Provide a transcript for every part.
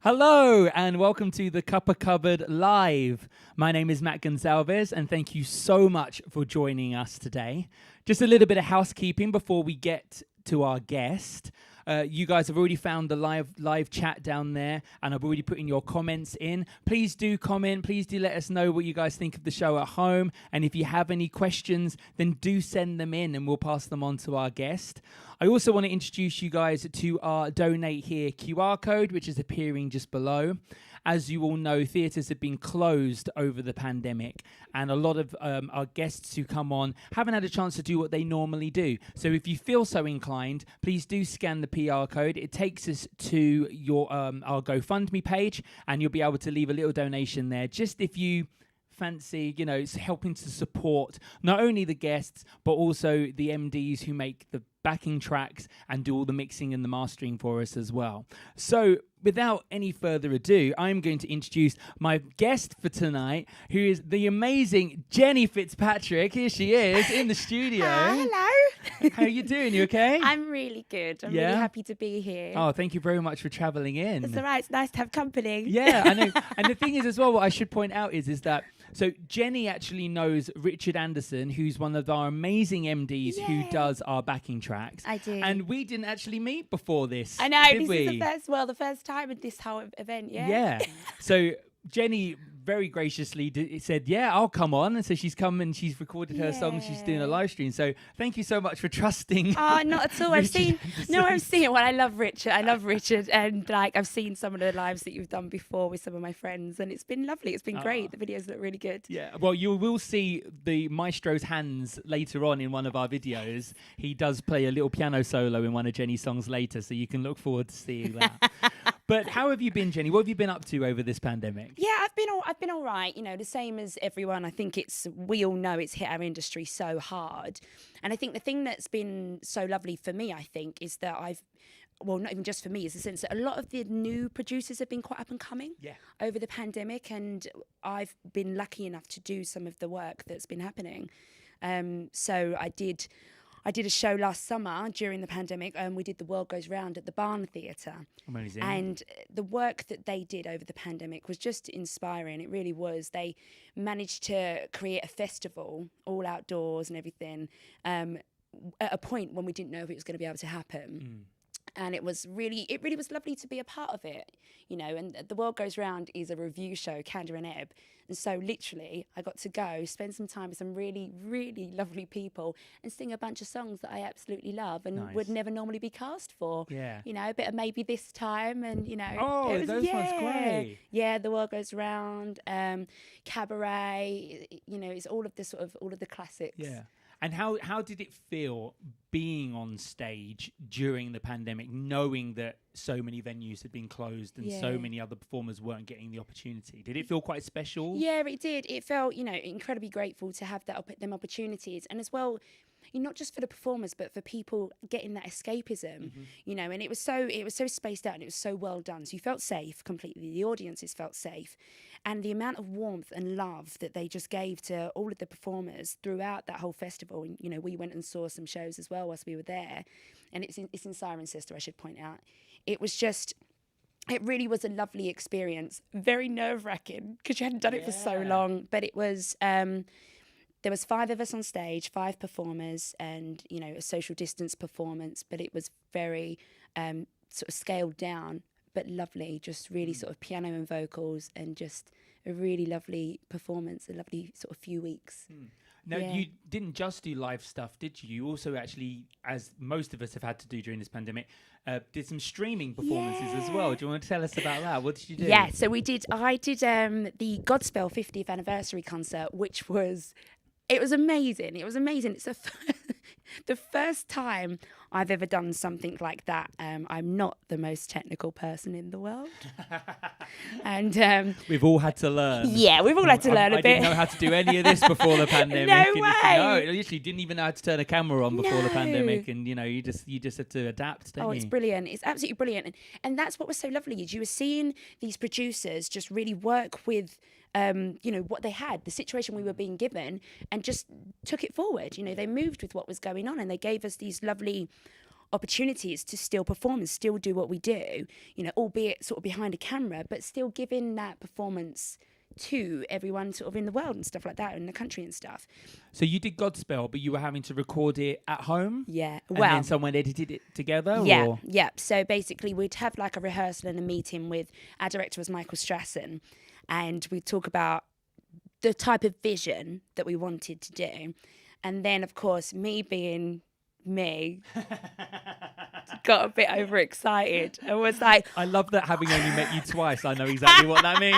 Hello and welcome to the Cuppa Cupboard Live. My name is Matt Gonsalves and thank you so much for joining us today. Just a little bit of housekeeping before we get to our guest. You guys have already found the live chat down there and I've already put in your comments in. Please do comment. Please do let us know what you guys think of the show at home. And if you have any questions, then do send them in and we'll pass them on to our guest. I also want to introduce you guys to our Donate Here QR code, which is appearing just below. As you all know, theatres have been closed over the pandemic, and a lot of our guests who come on haven't had a chance to do what they normally do. So if you feel so inclined, please do scan the PR code. It takes us to your our GoFundMe page, and you'll be able to leave a little donation there, just if you fancy, it's helping to support not only the guests, but also the MDs who make the backing tracks and do all the mixing and the mastering for us as well. So without any further ado, I'm going to introduce my guest for tonight, who is the amazing Jenny Fitzpatrick. Here she is in the studio. Hello. How are you doing? You okay? I'm really good. I'm really happy to be here. Oh, thank you very much for travelling in. It's all right. It's nice to have company. Yeah, I know. And the thing is as well, what I should point out is that, so Jenny actually knows Richard Anderson, who's one of our amazing MDs who does our backing tracks. I do. And we didn't actually meet before this. I know. Did This we? is the first time in this whole event. Yeah. Yeah. So Jenny very graciously said, I'll come on. And so she's come and she's recorded her song. She's doing a live stream. So thank you so much for trusting. Oh, not at all. I've seen it. Well, I love Richard. And I've seen some of the lives that you've done before with some of my friends. And it's been lovely. It's been great. The videos look really good. Yeah. Well, you will see the maestro's hands later on in one of our videos. He does play a little piano solo in one of Jenny's songs later. So you can look forward to seeing that. But how have you been, Jenny? What have you been up to over this pandemic? Yeah, I've been all right. The same as everyone. I think we all know it's hit our industry so hard. And I think the thing that's been so lovely for me, I think, is that not even just for me, is the sense that a lot of the new producers have been quite up and coming over the pandemic. And I've been lucky enough to do some of the work that's been happening. So I did a show last summer during the pandemic, and we did The World Goes Round at the Barn Theatre. Amazing. And the work that they did over the pandemic was just inspiring. It really was. They managed to create a festival, all outdoors and everything, at a point when we didn't know if it was going to be able to happen. And it really was lovely to be a part of it, and The World Goes Round is a review show, Candor and Ebb. And so literally I got to go spend some time with some really, really lovely people and sing a bunch of songs that I absolutely love and would never normally be cast for. Yeah. A bit of Maybe This Time and, Oh, those ones great. Yeah, The World Goes Round, Cabaret, it's all of the classics. Yeah. And how did it feel being on stage during the pandemic, knowing that so many venues had been closed and so many other performers weren't getting the opportunity? Did it feel quite special? Yeah, it did. It felt, incredibly grateful to have them opportunities. And as well, not just for the performers, but for people getting that escapism, and it was so spaced out and it was so well done. So you felt safe completely. The audiences felt safe. And the amount of warmth and love that they just gave to all of the performers throughout that whole festival. And, we went and saw some shows as well whilst we were there. And it's in Cirencester, I should point out. It really was a lovely experience. Very nerve-wracking because you hadn't done it for so long. But it was... there was 5 of us on stage, 5 performers, and a social distance performance. But it was very sort of scaled down, but lovely. Just really sort of piano and vocals, and just a really lovely performance. A lovely sort of few weeks. Now, you didn't just do live stuff, did you? You also actually, as most of us have had to do during this pandemic, did some streaming performances as well. Do you want to tell us about that? What did you do? Yeah, so I did the Godspell 50th anniversary concert, which was... It was amazing. It's the first time I've ever done something like that. I'm not the most technical person in the world. And we've all had to learn. Yeah, we've all had to learn a bit. I didn't know how to do any of this before the pandemic. No way. I literally didn't even know how to turn a camera on before the pandemic. And, you just had to adapt, don't you? It's brilliant. It's absolutely brilliant. And that's what was so lovely is you were seeing these producers just really work with what they had, the situation we were being given, and just took it forward. They moved with what was going on, and they gave us these lovely opportunities to still perform and still do what we do, you know, albeit sort of behind a camera, but still giving that performance to everyone sort of in the world and stuff like that, in the country and stuff. So you did Godspell, but you were having to record it at home? Yeah. And Well, then someone edited it together? yeah, Or? yeah. So basically we'd have like a rehearsal and a meeting with our director was Michael Strassen, and we'd talk about the type of vision that we wanted to do. And then, of course, me being me, got a bit overexcited and was like... I love that having only met you twice, I know exactly what that means.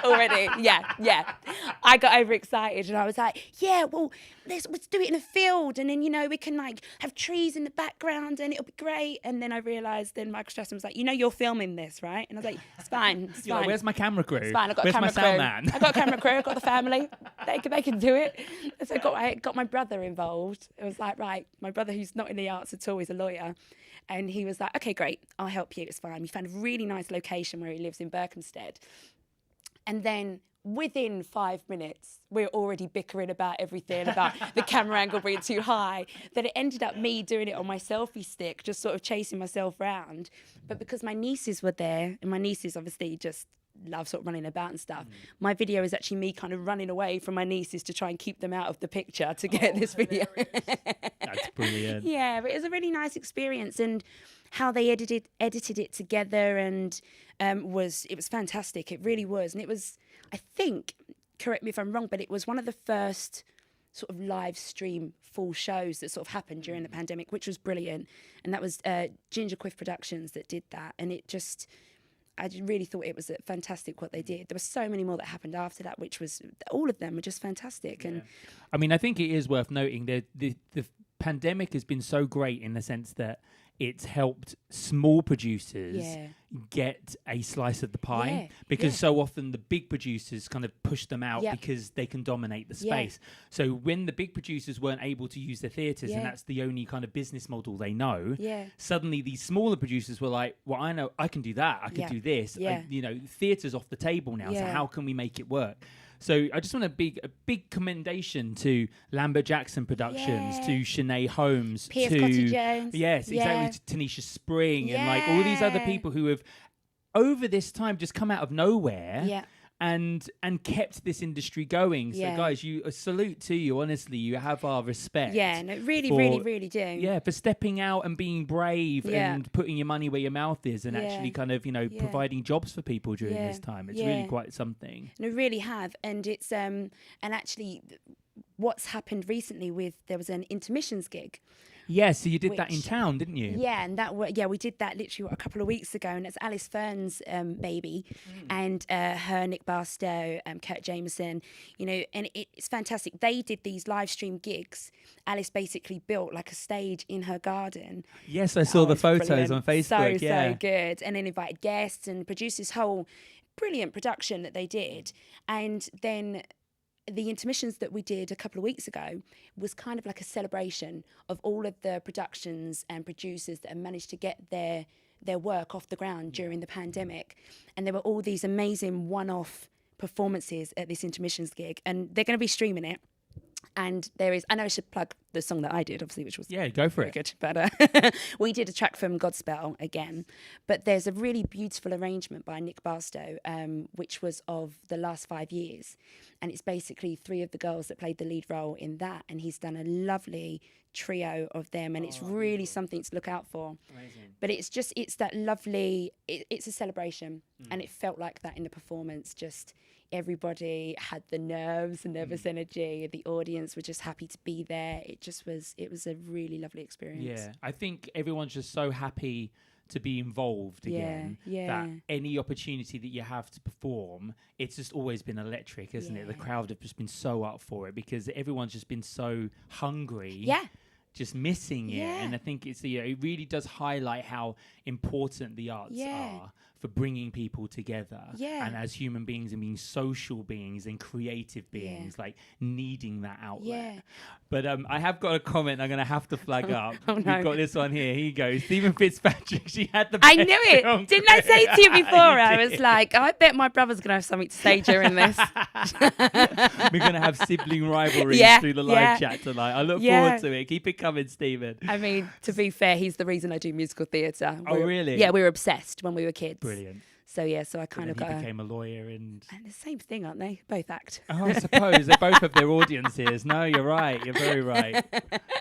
Already, yeah. I got overexcited and I was like, yeah, well, let's do it in a field, and then, you know, we can like have trees in the background and it'll be great. And then I realised, then Michael Strassen was like, you know, you're filming this, right? And I was like, it's fine, it's You're fine. like, where's my camera crew? It's fine, I've got where's a camera my crew. sound man? I've got a camera crew, I've got the family. They can do it. So I got my brother involved. It was like, right, my brother, who's not in the arts at all, he's a lawyer. And he was like, okay, great, I'll help you, it's fine. We found a really nice location where he lives in Berkhamsted. And then within 5 minutes, we're already bickering about everything, about the camera angle being too high, that it ended up me doing it on my selfie stick, just sort of chasing myself around. But because my nieces were there, and my nieces obviously just love sort of running about and stuff, my video is actually me kind of running away from my nieces to try and keep them out of the picture to get this video. That's brilliant. Yeah, but it was a really nice experience, and how they edited it together, and it was fantastic. It really was. And it was, I think, correct me if I'm wrong, but it was one of the first sort of live stream full shows that sort of happened during the pandemic, which was brilliant. And that was Ginger Quiff Productions that did that. And it just, I really thought it was fantastic what they did. There were so many more that happened after that, which was, all of them were just fantastic. And I mean, I think it is worth noting that the pandemic has been so great in the sense that it's helped small producers get a slice of the pie, because so often the big producers kind of push them out because they can dominate the space. So when the big producers weren't able to use their theatres and that's the only kind of business model they know, suddenly these smaller producers were like, well, I know I can do that. I can do this. You know, theatre's off the table now. So how can we make it work? So I just want a big commendation to Lambert Jackson Productions, to Shanae Holmes, P.S. to Cotty Jones. Yes, exactly, to Tanisha Spring and like all these other people who have over this time just come out of nowhere and kept this industry going. So guys, a salute to you. Honestly, you have our respect. Yeah, no, really do. Yeah, for stepping out and being brave and putting your money where your mouth is, and actually kind of, you know, providing jobs for people during this time. It's really quite something. No, really have. And it's and actually what's happened recently there was an intermissions gig. Yeah, so you did that in town, didn't you? Yeah, and we did that literally a couple of weeks ago, and it's Alice Fern's baby, and her, Nick Barstow, Kurt Jameson, you know, and it's fantastic. They did these live stream gigs. Alice basically built like a stage in her garden. Yes, I saw the photos on Facebook. So good, and then invited guests and produced this whole brilliant production that they did, and then the intermissions that we did a couple of weeks ago was kind of like a celebration of all of the productions and producers that have managed to get their work off the ground during the pandemic. And there were all these amazing one-off performances at this intermissions gig, and they're going to be streaming it. And there is, I know I should plug the song that I did, obviously, which was go for it. Good. But we did a track from Godspell again. But there's a really beautiful arrangement by Nick Barstow, which was of the last 5 years. And it's basically 3 of the girls that played the lead role in that. And he's done a lovely trio of them. And it's really something to look out for. Amazing. But it's that lovely, it's a celebration. And it felt like that in the performance, just... Everybody had the nerves and nervous energy. The audience were just happy to be there. It was a really lovely experience. Yeah, I think everyone's just so happy to be involved again. That any opportunity that you have to perform, it's just always been electric, isn't it? The crowd have just been so up for it because everyone's just been so hungry. Yeah. Just missing it, and I think it really does highlight how important the arts are for bringing people together. Yeah. And as human beings and being social beings and creative beings, like needing that outlet. Yeah. But I have got a comment I'm going to have to flag up. Oh, no. We've got this one here. Here you go. Stephen Fitzpatrick. She had the I best knew it. song. Didn't I say to you before? I You was did. like, I bet my brother's going to have something to say during this. We're going to have sibling rivalries Yeah, through the live chat tonight. I look forward to it. Keep it coming, Stephen. I mean, to be fair, he's the reason I do musical theatre. Oh, really? Yeah, we were obsessed when we were kids. Brilliant. So I kind of He got became a lawyer and... And the same thing, aren't they? Both act. Oh, I suppose. They both have their audiences. No, you're right. You're very right.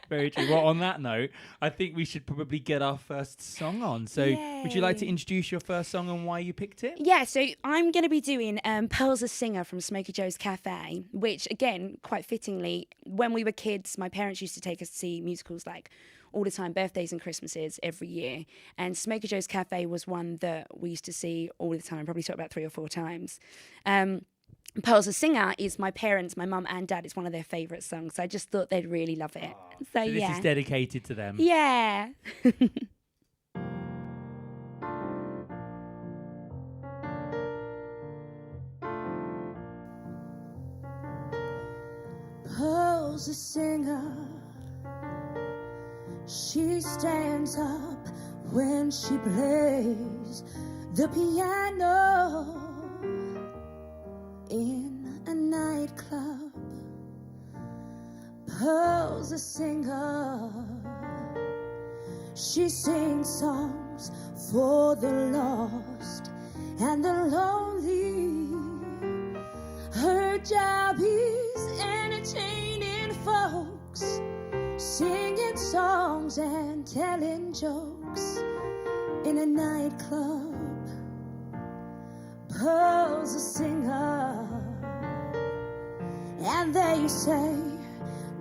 Very true. Well, on that note, I think we should probably get our first song on. So would you like to Yay. introduce your first song and why you picked it? Yeah, so I'm going to be doing Pearl's a Singer from Smoky Joe's Cafe, which, again, quite fittingly, when we were kids, my parents used to take us to see musicals like all the time, birthdays and Christmases every year. And Smoky Joe's Cafe was one that we used to see all the time, probably saw about 3 or 4 times. Pearl's a Singer is my parents, my mum and dad. It's one of their favourite songs. So I just thought they'd really love it. So this is dedicated to them. Yeah. Pearl's a singer. She stands up when she plays the piano in a nightclub. Pearl's a singer. She sings songs for the lost and the lonely. Her job is entertaining folks, singing songs and telling jokes in a nightclub. Pearl's a singer, and they say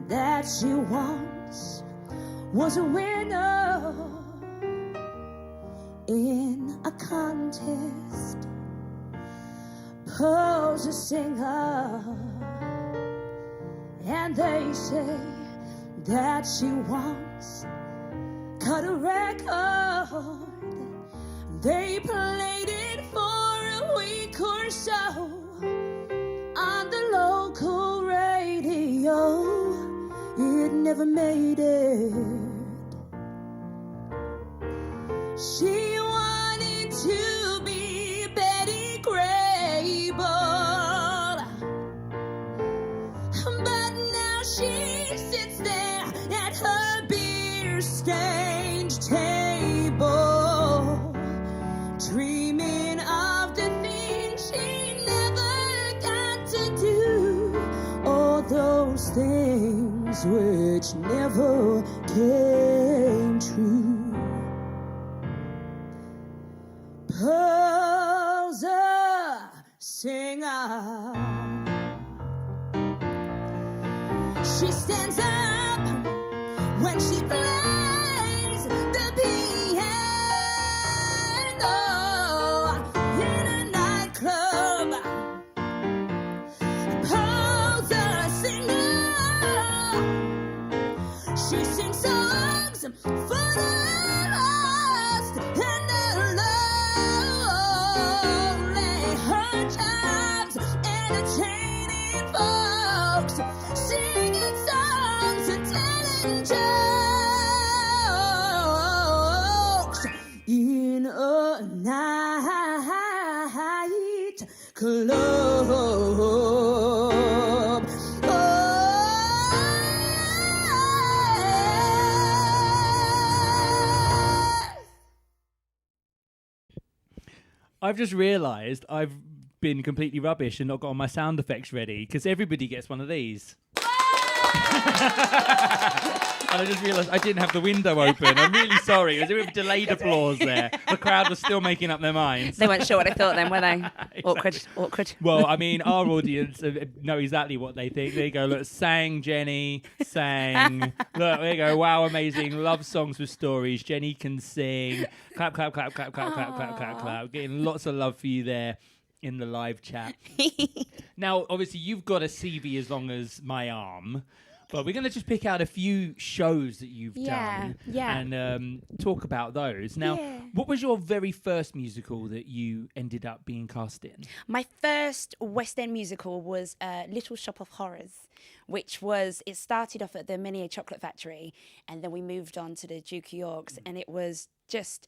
that she once was a winner in a contest. Pearl's a singer, and they say that she once cut a record. They played it for a week or so on the local radio. It never made it. She wanted to be Betty Grable, but now she sits there at her beer-stained table, dreaming of the things she never got to do, all those things which never came true. Pearl's a singer. She stands up when she plays the piano in a nightclub. Pearl's a singer. She sings songs for the lost and the lonely. Her job's entertaining folks, singing songs and telling jokes in a night club. I've just realised I've been completely rubbish and not got all my sound effects ready because everybody gets one of these. And I just realised I didn't have the window open. I'm really sorry. It was a bit of delayed applause there. The crowd was still making up their minds. They weren't sure what I thought then, were they? Awkward. Well, I mean, our audience know exactly what they think. There you go. Look, sang Jenny, sang. Look, there you go. Wow, amazing. Love songs with stories. Jenny can sing. Clap, clap, clap, clap, clap, clap, clap, clap, clap. Getting lots of love for you there in the live chat. Now, obviously, you've got a CV as long as my arm. Well, we're going to just pick out a few shows that you've done and talk about those. Now, what was your very first musical that you ended up being cast in? My first West End musical was Little Shop of Horrors, which was, it started off at the Menier Chocolate Factory, and then we moved on to the Duke of York's, and it was just...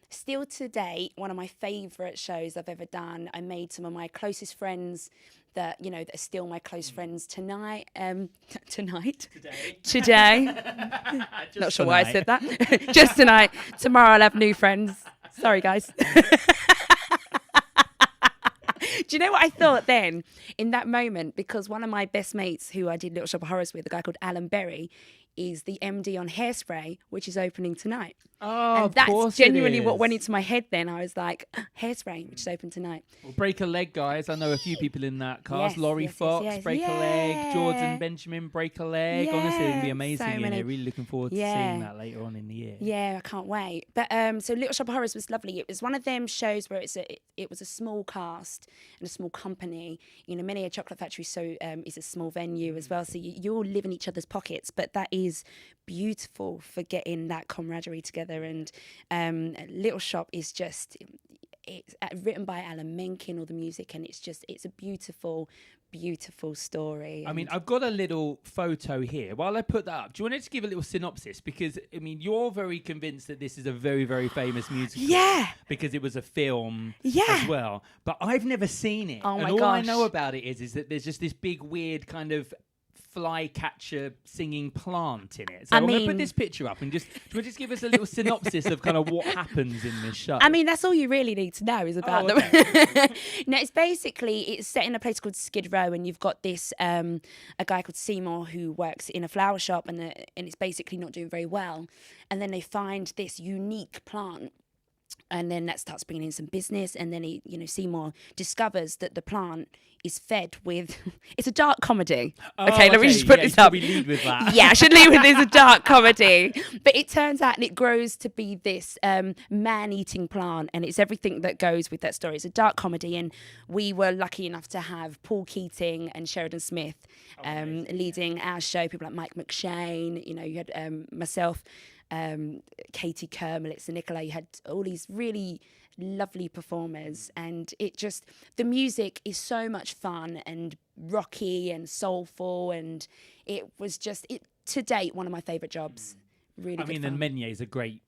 Still to date, one of my favourite shows I've ever done. I made some of my closest friends that are still my close friends tonight. Today. Not sure why I said that. Just tonight. Tomorrow I'll have new friends. Sorry, guys. Do you know what I thought then in that moment? Because one of my best mates who I did Little Shop of Horrors with, a guy called Alan Berry, is the MD on Hairspray, which is opening tonight. Oh, and that's genuinely what went into my head then. I was like, Hairspray, which is open tonight. Well, Break a Leg, guys. I know a few people in that cast. Laurie Fox, Break a Leg. Jordan Benjamin, Break a Leg. Honestly, it's going to be amazing. So many. Really looking forward to seeing that later on in the year. Yeah, I can't wait. But so Little Shop of Horrors was lovely. It was one of them shows where it was a small cast and a small company. Many a Chocolate Factory is a small venue as well. So you all live in each other's pockets. But that is beautiful for getting that camaraderie together. And Little Shop is just, it's written by Alan Menken, all the music, and it's a beautiful story. I mean, I've got a little photo here. While I put that up, do you want to just give a little synopsis? Because, I mean, you're very convinced that this is a very, very famous musical. Yeah. Because it was a film as well. But I've never seen it. Oh, my and all gosh. I know about it is that there's just this big, weird kind of flycatcher singing plant in it. So I'm going to put this picture up and just give us a little synopsis of kind of what happens in this show. I mean, that's all you really need to know is about them. No, it's set in a place called Skid Row, and you've got this a guy called Seymour who works in a flower shop, and it's basically not doing very well. And then they find this unique plant. And then that starts bringing in some business. And then Seymour discovers that the plant is fed with... It's a dark comedy. Okay, let me just put this up. We lead with that. Yeah, I should lead with this. A dark comedy. But it turns out, and it grows to be this man-eating plant. And it's everything that goes with that story. It's a dark comedy. And we were lucky enough to have Paul Keating and Sheridan Smith leading our show. People like Mike McShane. You had myself... Katie Kermlitz and Nicola. You had all these really lovely performers, and the music is so much fun and rocky and soulful, and it was to date one of my favourite jobs. Really, I mean, and Menier is a great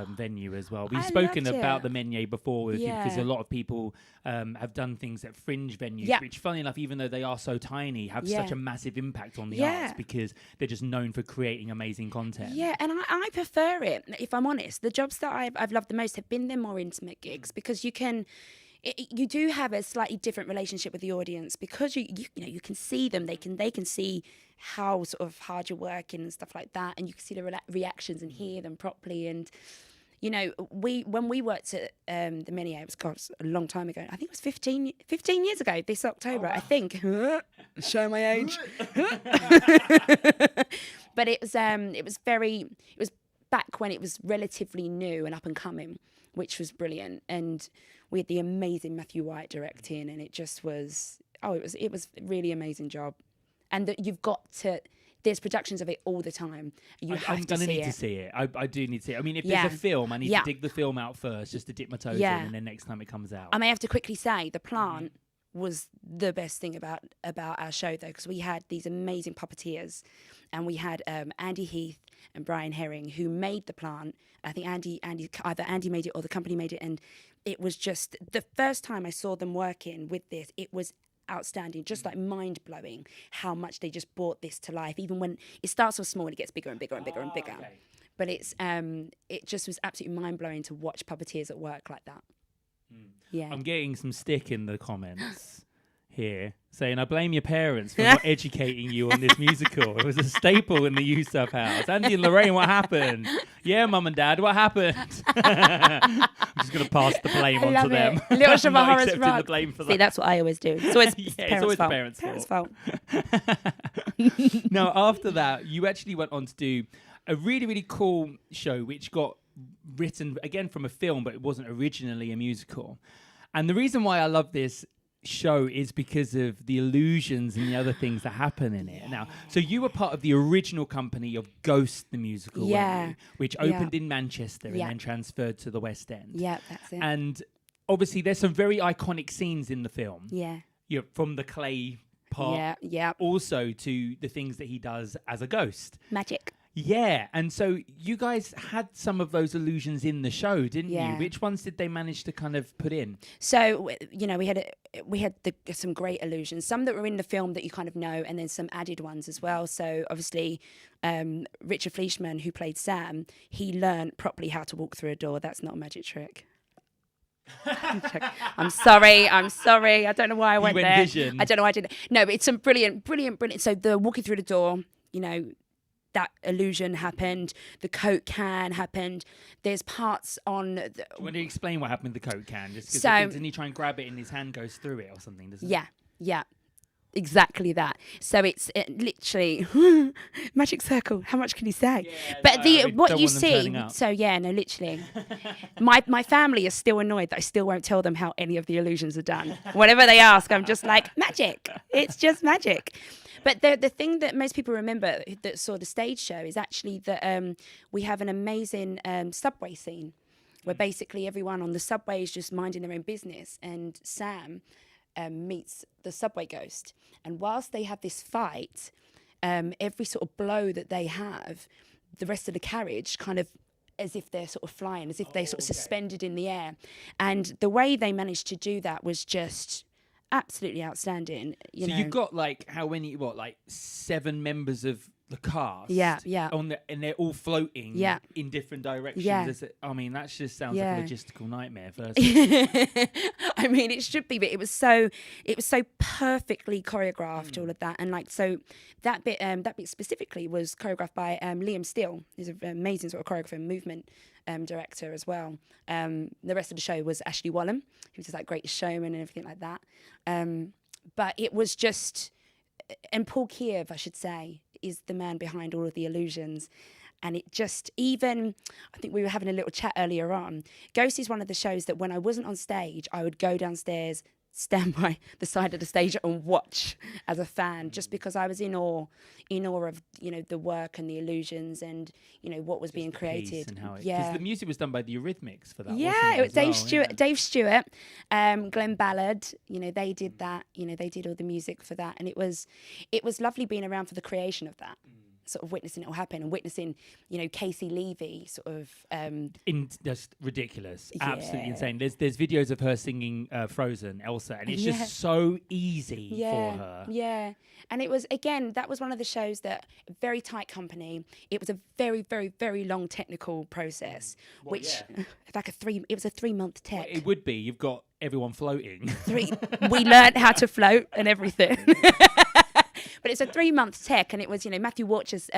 venue as well. We've spoken about the Menier before with you, because a lot of people have done things at fringe venues, which, funny enough, even though they are so tiny, have such a massive impact on the arts, because they're just known for creating amazing content. Yeah, and I prefer it, if I'm honest. The jobs that I've loved the most have been the more intimate gigs, because you do have a slightly different relationship with the audience, because you can see them. They can see how sort of hard you're working and stuff like that, and you can see the reactions and hear them properly. And when we worked at the Menier, it was a long time ago. I think it was 15 years ago this October. I think. Show my age. But it was back when it was relatively new and up and coming, which was brilliant. And we had the amazing Matthew White directing, and it just was it was a really amazing job. And that there's productions of it all the time. I'm going to need to see it. I do need to see it. I mean, if there's a film, I need to dig the film out first, just to dip my toes in, and then next time it comes out. I may have to quickly say, the plant was the best thing about our show, though, because we had these amazing puppeteers, and we had Andy Heath and Brian Herring, who made the plant. I think either Andy made it or the company made it, and it was just the first time I saw them working with this. It was outstanding, just like mind-blowing how much they just brought this to life. Even when it starts off small, it gets bigger and bigger and bigger and bigger. Okay. But it just was absolutely mind-blowing to watch puppeteers at work like that. Yeah, I'm getting some stick in the comments here saying, I blame your parents for not educating you on this musical. It was a staple in the Yusuf house. Andy and Lorraine, what happened? Yeah, Mum and Dad, what happened? I'm just going to pass the blame on to them. Little Shop of Horrors accepting the blame for that. See, that's what I always do. It's always, it's always the parents' fault. Now, after that, you actually went on to do a really, really cool show, which got written, again, from a film, but it wasn't originally a musical. And the reason why I love this show is because of the illusions and the other things that happen in it. Now, so you were part of the original company of Ghost the Musical, weren't you? Which opened in Manchester and then transferred to the West End. Yeah, that's it. And obviously there's some very iconic scenes in the film. Yeah. From the clay part also to the things that he does as a ghost. Magic. Yeah, and so you guys had some of those illusions in the show, didn't you? Which ones did they manage to kind of put in? So, we had some great illusions, some that were in the film that you kind of know, and then some added ones as well. So obviously, Richard Fleischman, who played Sam, he learned properly how to walk through a door. That's not a magic trick. I'm sorry. I don't know why I went there. Vision. I don't know why I did it. No, but it's some brilliant. So the walking through the door, that illusion happened. The Coke can happened. There's parts on. Do you want to explain what happened with the Coke can? Just because didn't he try and grab it and his hand goes through it or something? Doesn't it? Yeah. Exactly that. So it's literally magic circle. How much can you say? Yeah, but what you see. So literally, my family is still annoyed that I still won't tell them how any of the illusions are done. Whenever they ask, I'm just like, magic. It's just magic. But the thing that most people remember that saw the stage show is actually that we have an amazing subway scene where basically everyone on the subway is just minding their own business, and Sam meets the subway ghost. And whilst they have this fight, every sort of blow that they have, the rest of the carriage kind of as if they're sort of flying, as if they're sort of suspended in the air. And the way they managed to do that was just absolutely outstanding. You know. You've got how many? 7 members of the cast. Yeah. And they're all floating. In different directions. Yeah. That just sounds like a logistical nightmare. First. I mean, it should be, but it was so perfectly choreographed. All of that, and so that bit specifically was choreographed by Liam Steele. He's an amazing sort of choreographer and movement director as well. The rest of the show was Ashley Wallam, who was Greatest Showman and everything like that. But it was just, and Paul Kiev, I should say, is the man behind all of the illusions. And it just, even, I think we were having a little chat earlier on, Ghost is one of the shows that when I wasn't on stage, I would go downstairs, stand by the side of the stage and watch as a fan, just because I was in awe of the work and the illusions and what was being created. Because the music was done by the Eurythmics for that. Yeah, it was Dave Stewart, Yeah. Dave Stewart, Glenn Ballard. They did that. They did all the music for that, and it was lovely being around for the creation of that. Sort of witnessing it all happen and witnessing, Casey Levy sort of just ridiculous, absolutely insane. There's videos of her singing Frozen, Elsa, and it's just so easy for her. Yeah, and it was, again, that was one of the shows that very tight company. It was a very, very, very long technical process, it was a 3-month tech. Well, it would be. You've got everyone floating. We learned how to float and everything. But it's a 3-month tech, and it was, Matthew Watchers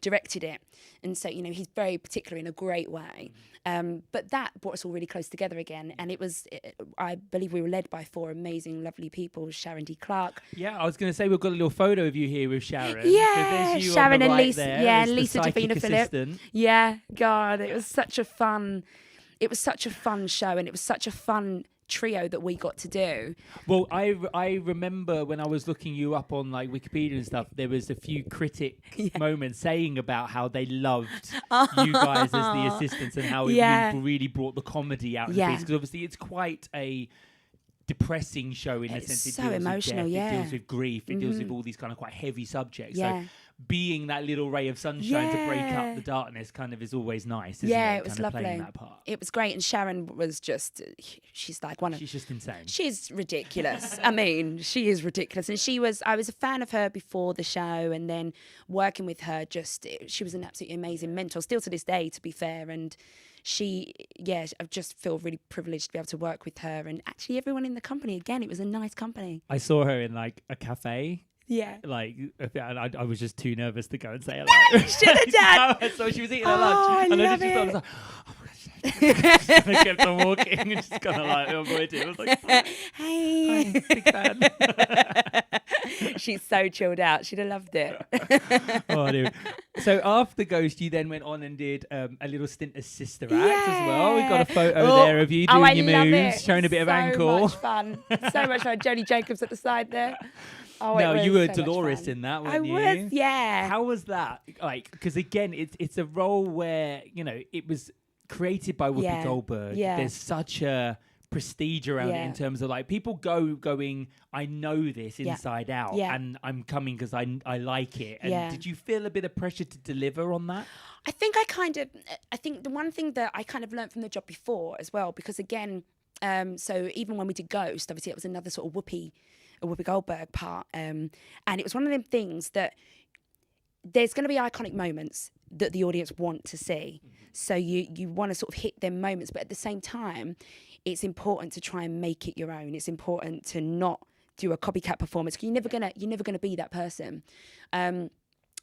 directed it. And so, he's very particular in a great way. But that brought us all really close together again. And I believe we were led by 4 amazing, lovely people, Sharon D. Clark. Yeah, I was going to say, we've got a little photo of you here with Sharon. Yeah, Sharon and Lisa. There, Lisa Davina Phillip. Yeah, God, it was such a fun show, and it was such a fun trio that we got to do. Well, I remember when I was looking you up on Wikipedia and stuff, there was a few critic moments saying about how they loved you guys as the assistants and how it really brought the comedy out of the piece, because obviously it's quite a depressing show in the sense it deals emotional, with death, it deals with grief, it deals with all these kind of quite heavy subjects. So being that little ray of sunshine to break up the darkness kind of is always nice, isn't it? It was kind of lovely. playing that part. It was great, and Sharon was just, she's just insane. She's ridiculous. I mean, she is ridiculous. And I was a fan of her before the show, and then working with her, she was an absolutely amazing mentor, still to this day, to be fair. And I just feel really privileged to be able to work with her, and actually everyone in the company. Again, it was a nice company. I saw her in a cafe. Yeah. I was just too nervous to go and say hello. Should have done. So she was eating her lunch. I and love I it. was like, oh my gosh, Just kind of kept on walking and just kind of like avoided it. I was like, Hey. hi, big fan. She's so chilled out. She'd have loved it. Oh, dude. So after Ghost, you then went on and did a little stint as Sister Act as well. We've got a photo there of you doing I your love moves, it. showing a bit of ankle. So much fun. So much fun. Jodie Jacobs at the side there. Oh, No, it you was were so much Dolores fun. in that, I weren't you? was, yeah. How was that? Like, because again, it's a role where, it was created by Whoopi Yeah, Goldberg. yeah. There's such a prestige around it Yeah. in terms of like people going, I know this Yeah. inside out, Yeah. and I'm coming because I like it. And Yeah. did you feel a bit of pressure to deliver on that? I think the one thing that I kind of learned from the job before as well, because again, so even when we did Ghost, obviously it was another sort of Whoopi Goldberg part. And it was one of them things that there's going to be iconic moments that the audience want to see. So you want to sort of hit them moments, but at the same time, it's important to try and make it your own. It's important to not do a copycat performance because you're never gonna be that person.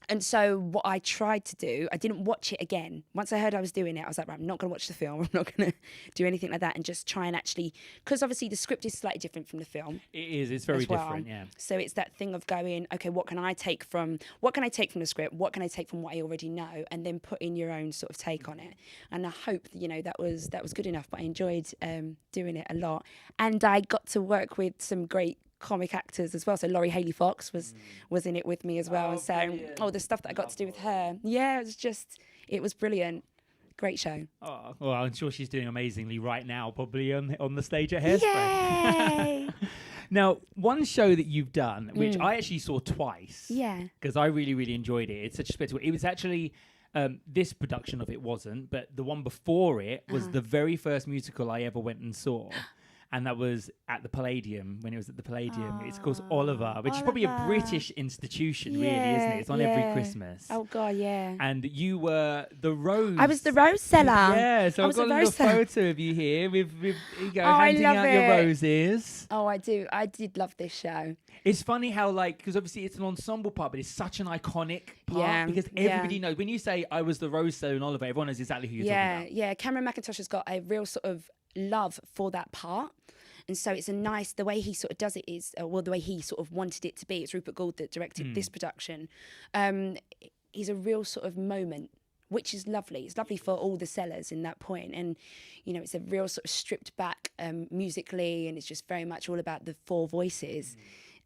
And so what I tried to do, I didn't watch it again. Once I heard I was doing it, I was like, right, I'm not going to watch the film. I'm not going to do anything like that and just try and actually, because obviously the script is slightly different from the film. It is. It's very as well. different, yeah. So it's that thing of going, okay, what can I take from the script? What can I take from what I already know? And then put in your own sort of take on it. And I hope, that was good enough, but I enjoyed doing it a lot. And I got to work with some great comic actors as well. So Laurie Haley Fox was in it with me as well. Oh, And so brilliant. the stuff that I got to do with her. Yeah, it was brilliant. Great show. Oh, well, I'm sure she's doing amazingly right now, probably on the stage at Hairspray. Yay! Now, one show that you've done, which I actually saw twice, Yeah. because I really, really enjoyed it. It's such a spectacle. It was actually this production of it wasn't, but the one before it was the very first musical I ever went and saw. And that was at the Palladium, when it was at the Palladium. It's called Oliver, which is probably a Oliver. British institution, really, isn't it? It's on every Christmas. Oh, God, yeah. And you were the rose. I was the rose seller. Yeah, so I I've was got a the little rose seller. photo of you here with you go, I handing love out your it. roses. Oh, I do. I did love this show. It's funny how, because obviously it's an ensemble part, but it's such an iconic part Yeah, because everybody knows. When you say I was the rose seller in Oliver, everyone knows exactly who you're talking about. Yeah. Cameron McIntosh has got a real sort of love for that part. And so it's the way he sort of does it is, the way he sort of wanted it to be. It's Rupert Gould that directed this production. Is a real sort of moment, which is lovely. It's lovely for all the sellers in that point. And, it's a real sort of stripped back musically, and it's just very much all about the four voices.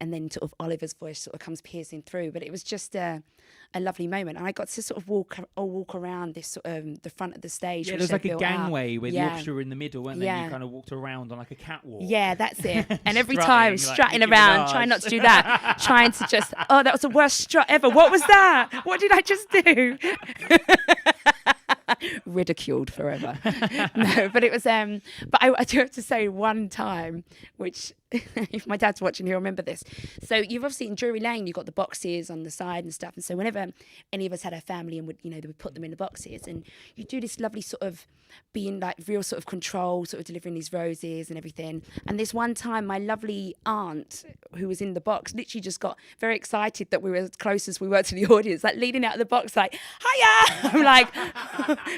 And then sort of Oliver's voice sort of comes piercing through. But it was just a lovely moment. And I got to sort of walk around this sort of the front of the stage. Yeah, which there's like they a built out. gangway with the Yeah. orchestra in the middle, weren't they? Yeah. You kind of walked around on like a catwalk. Yeah, that's it. And every Strutting, time, like strutting Nicki around, Minaj. trying not to do that. Trying to just, that was the worst strut ever. What was that? What did I just do? Ridiculed forever. No, but it was, but I do have to say one time, which if my dad's watching, he'll remember this. So you've obviously in Drury Lane, you've got the boxes on the side and stuff. And so whenever any of us had a family and they would put them in the boxes, and you do this lovely sort of being like real sort of control, sort of delivering these roses and everything. And this one time, my lovely aunt who was in the box literally just got very excited that we were as close as we were to the audience, like leaning out of the box, like, hiya! I'm like,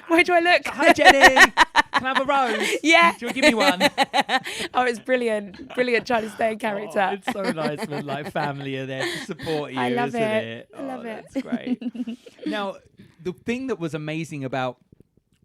where do I look? Hi, Jenny. Can I have a rose? Yeah. Do you want to give me one? Oh, it's brilliant trying to stay in character. Oh, it's so nice when family are there to support you, I love isn't it. it? I love it. That's great. Now, the thing that was amazing about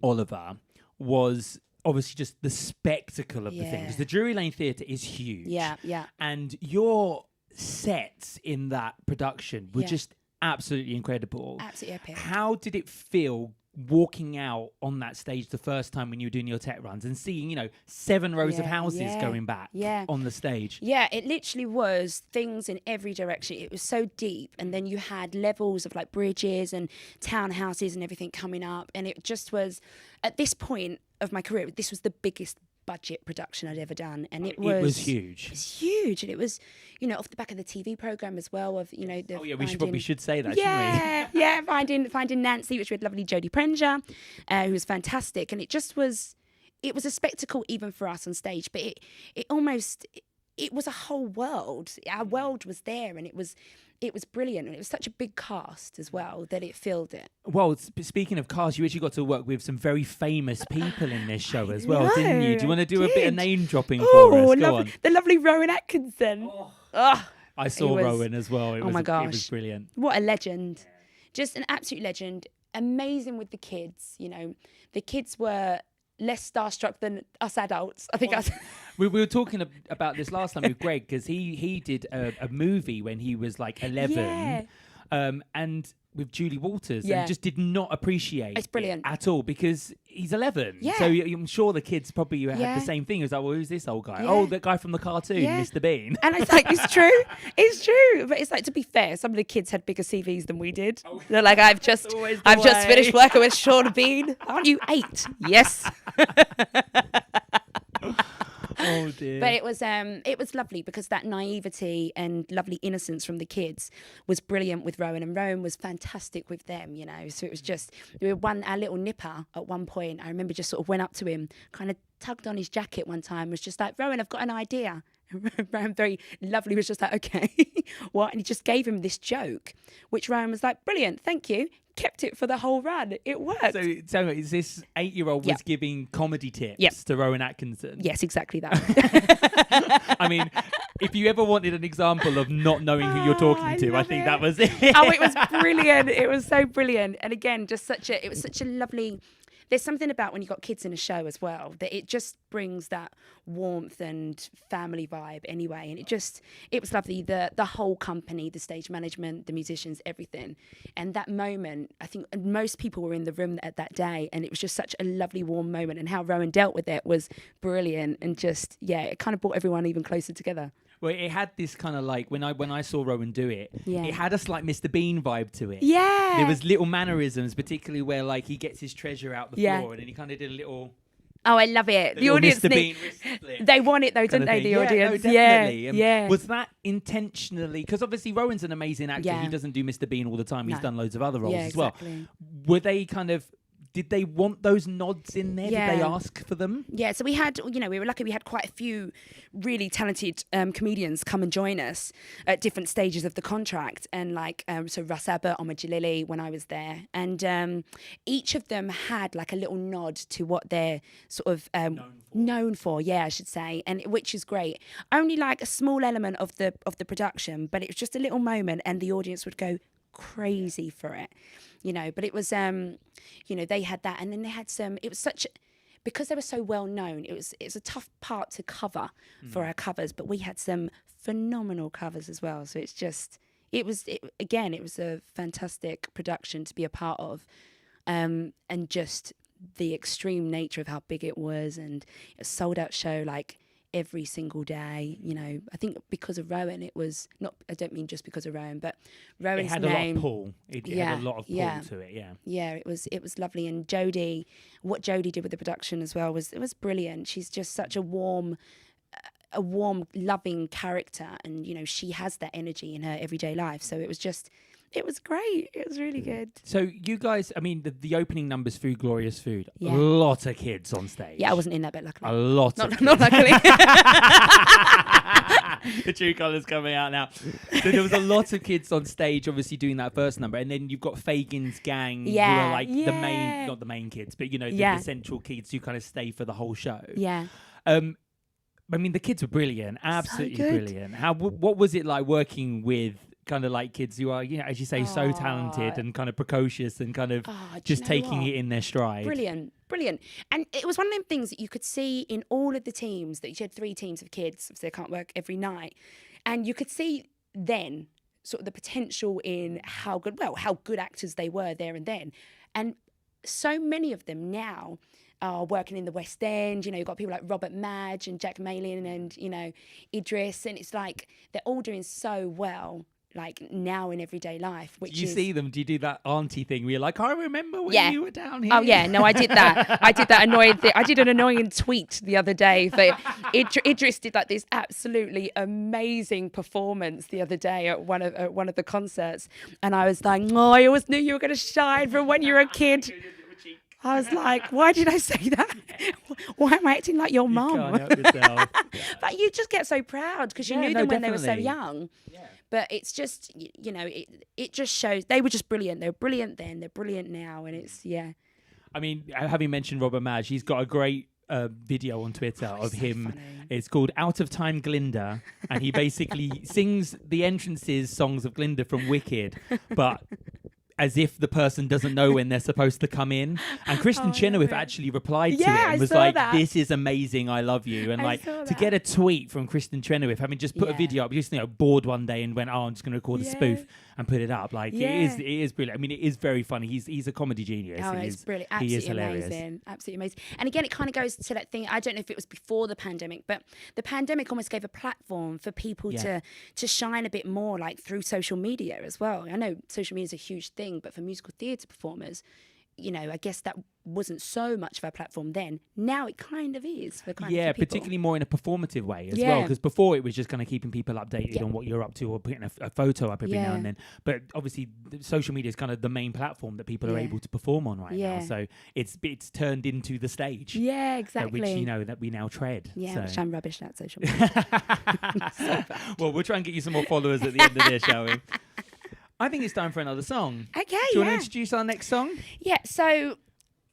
Oliver was obviously just the spectacle of the thing. Because the Drury Lane Theatre is huge. Yeah. And your sets in that production were just absolutely incredible. Absolutely epic. How did it feel walking out on that stage the first time when you were doing your tech runs and seeing, 7 rows of houses going back on the stage? Yeah, it literally was things in every direction. It was so deep. And then you had levels of like bridges and townhouses and everything coming up. And it just was, at this point of my career, this was the biggest budget production I'd ever done, and it was huge. It was huge, and it was, off the back of the TV program as well. Of We probably should say that, shouldn't we? Yeah, finding Nancy, which we had lovely Jodie Prenger, who was fantastic, and it was a spectacle even for us on stage. But it was a whole world. Our world was there, and it was it was brilliant. And it was such a big cast as well that it filled it. Well, speaking of cast, you actually got to work with some very famous people in this show as well, didn't you? Do you want to do a bit of name dropping for us? Go on. The lovely Rowan Atkinson. I saw Rowan as well. It my gosh. It was brilliant. What a legend. Just an absolute legend. Amazing with the kids. You know, the kids were less starstruck than us adults. I think we were talking about this last time with Greg, because he did a movie when he was like 11, and with Julie Walters, and just did not appreciate it's brilliant it at all because he's 11. Yeah. So I'm sure the kids probably had the same thing. It was like, well, who's this old guy? Yeah. Oh, that guy from the cartoon, Mr. Bean. And it's like, it's true. It's true. But it's like, to be fair, some of the kids had bigger CVs than we did. They're like, I've just finished working with Sean Bean. Aren't you 8? Yes. Oh dear. But it was lovely because that naivety and lovely innocence from the kids was brilliant with Rowan, and Rowan was fantastic with them, you know. So it was just, our little nipper at one point, I remember just sort of went up to him, kind of tugged on his jacket one time, was just like, Rowan, I've got an idea. Rowan, very lovely, was just like, okay, what? And he just gave him this joke, which Rowan was like, brilliant, thank you. Kept it for the whole run. It worked. So tell me, is this 8-year-old was giving comedy tips to Rowan Atkinson? Yes, exactly that. I mean, if you ever wanted an example of not knowing who you're talking to, I think that was it. Oh, it was brilliant. It was so brilliant. And again, it was such a lovely. There's something about when you've got kids in a show as well, that it just brings that warmth and family vibe anyway. And it was lovely. The whole company, the stage management, the musicians, everything. And that moment, I think most people were in the room at that day, and it was just such a lovely, warm moment. And how Rowan dealt with it was brilliant. And just, it kind of brought everyone even closer together. Well, it had this kind of like, when I saw Rowan do it, it had a slight Mr. Bean vibe to it. Yeah. There was little mannerisms, particularly where like he gets his treasure out the floor, and then he kind of did a little... Oh, I love it. The audience, Mr. Bean wrist split they want it though, don't they, the audience? No, definitely. Yeah. Was that intentionally? Because obviously Rowan's an amazing actor. He doesn't do Mr. Bean all the time. He's done loads of other roles as well. Were they kind of... Did they want those nods in there? Yeah. Did they ask for them? Yeah, so we had, we were lucky we had quite a few really talented comedians come and join us at different stages of the contract. And so Russ Abbott, Omar Jalili, when I was there. And each of them had like a little nod to what they're sort of known for, I should say, and which is great. Only like a small element of the production, but it was just a little moment and the audience would go crazy for it. But it was, they had that, and then they had it was because they were so well known, it was a tough part to cover for our covers, but we had some phenomenal covers as well. So it was a fantastic production to be a part of, and just the extreme nature of how big it was, and a sold out show like every single day. I think because of Rowan, it was not, I don't mean just because of Rowan, but Rowan's name. It had a lot of pull. It had a lot of pull to it, Yeah, it was lovely. And Jodie, what Jodie did with the production as well was brilliant. She's just such a warm, loving character, and she has that energy in her everyday life. So it was great. It was really good. So you guys, I mean, the opening numbers, Food Glorious Food, a lot of kids on stage. Yeah, I wasn't in that bit, luckily. A lot of kids. Not luckily. The true colours coming out now. So there was a lot of kids on stage, obviously doing that first number, and then you've got Fagin's gang, who are like the main, not the main kids, but the central kids who kind of stay for the whole show. Yeah. I mean, the kids were brilliant, absolutely brilliant. What was it like working with kind of like kids who are, as you say, so talented and kind of precocious and kind of just taking it in their stride? Brilliant. And it was one of them things that you could see in all of the teams, that you had 3 teams of kids, so they can't work every night. And you could see then sort of the potential in how good actors they were there and then. And so many of them now are working in the West End. You've got people like Robert Madge and Jack Malin and, Idris. And it's like they're all doing so well, like now in everyday life. Which do you see them? Do you do that auntie thing where you're like, I remember when you were down here? Oh yeah, no, I did that. I did that annoying thing. I did an annoying tweet the other day. But Idris did like this absolutely amazing performance the other day at one of the concerts, and I was like, oh, I always knew you were going to shine from when you were a kid. I was like, why did I say that? Why am I acting like your mum? Can't help yourself. But you just get so proud because you knew them when they were so young. Yeah. But it's just, you know, it just shows they were just brilliant. They were brilliant then, they're brilliant now, and it's I mean, having mentioned Robert Madge, he's got a great video on Twitter of so him. funny. It's called Out of Time Glinda, and he basically sings the entrances songs of Glinda from Wicked, but as if the person doesn't know when they're supposed to come in. And Kristen Chenoweth actually replied to it and was like, this is amazing, I love you. And like, to get a tweet from Kristen Chenoweth, having just put a video up, just, you know, bored one day and went, I'm just going to record a spoof and put it up. Like, it is brilliant. I mean, it is very funny. He's a comedy genius. Oh, it's brilliant. Absolutely he is hilarious. amazing. Absolutely amazing. And again, it kind of goes to that thing. I don't know if it was before the pandemic, but the pandemic almost gave a platform for people to shine a bit more, like through social media as well. I know social media is a huge thing, but for musical theatre performers, you know, I guess that wasn't so much of a platform then. Now it kind of is for kind of people. Particularly more in a performative way as well, because before it was just kind of keeping people updated on what you're up to or putting a photo up every now and then. But obviously, social media is kind of the main platform that people are able to perform on now. So it's turned into the stage. Yeah, exactly. Which, you know, that we now tread. Yeah, which I'm rubbish at social media. Well, we'll try and get you some more followers at the end of this, shall we? I think it's time for another song. Okay, Do you want to introduce our next song? Yeah, so,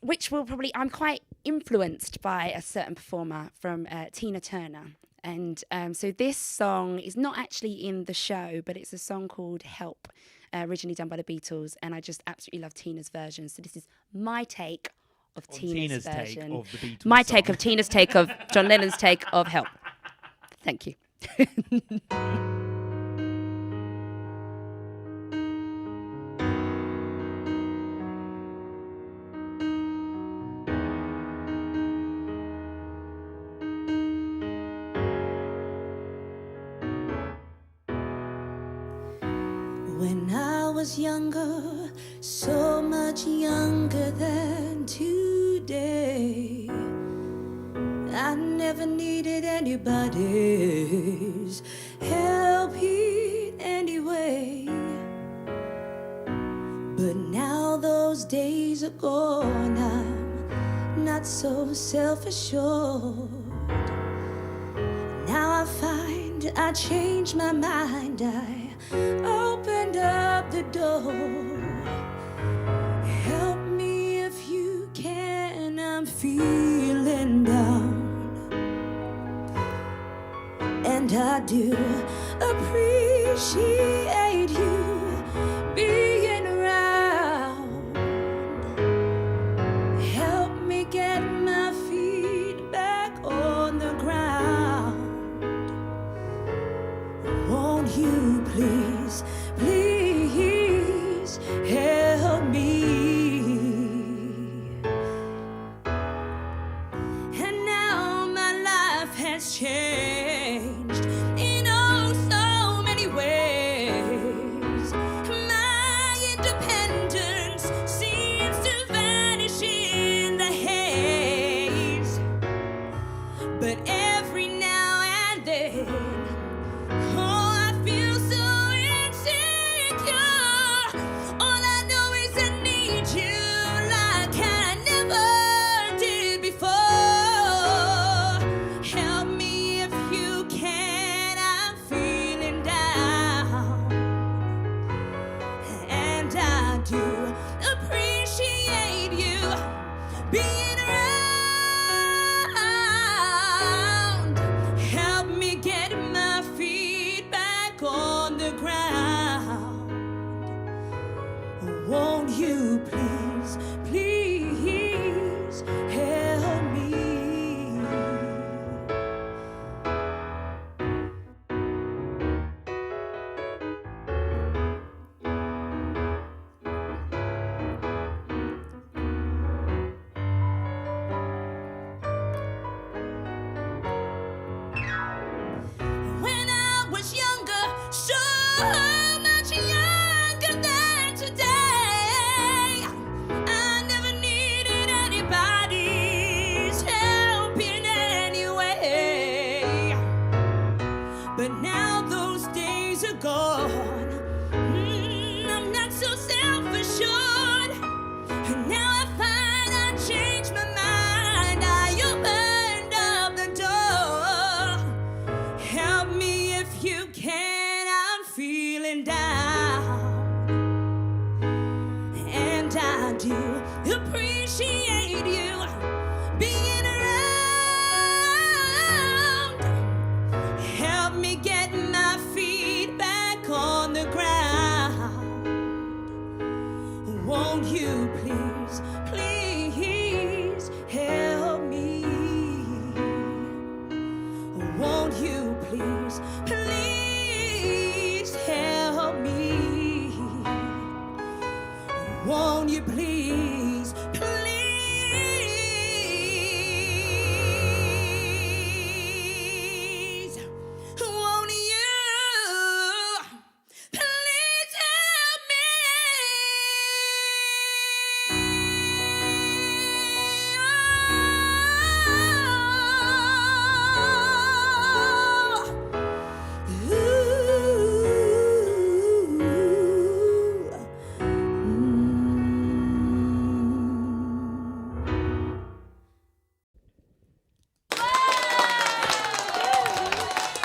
which will probably, I'm quite influenced by a certain performer from Tina Turner. And so this song is not actually in the show, but it's a song called Help, originally done by the Beatles. And I just absolutely love Tina's version. So this is my take of Tina's version. Take of the Beatles my song. take of Tina's take of John Lennon's take of Help. Thank you. When I was younger, so much younger than today, I never needed anybody's help in any way. But now those days are gone, I'm not so self-assured. Now I find I changed my mind, I opened up the door. Help me if you can, I'm feeling down. And I do appreciate you being around. Help me get my feet back on the ground. Won't you please, please help me? And now my life has changed in oh so many ways. My independence seems to vanish in the haze. But every now and then, won't you please, please help me? When I was younger, so much younger than today, I never needed anybody's help in any way. But now those days are gone. I'm not so self-assured. And now I find I changed my mind. I opened up the door. Help me if you can, I'm feeling Won't you please, please help me? Won't you please, please help me? Won't you please, please? Won't you please help me?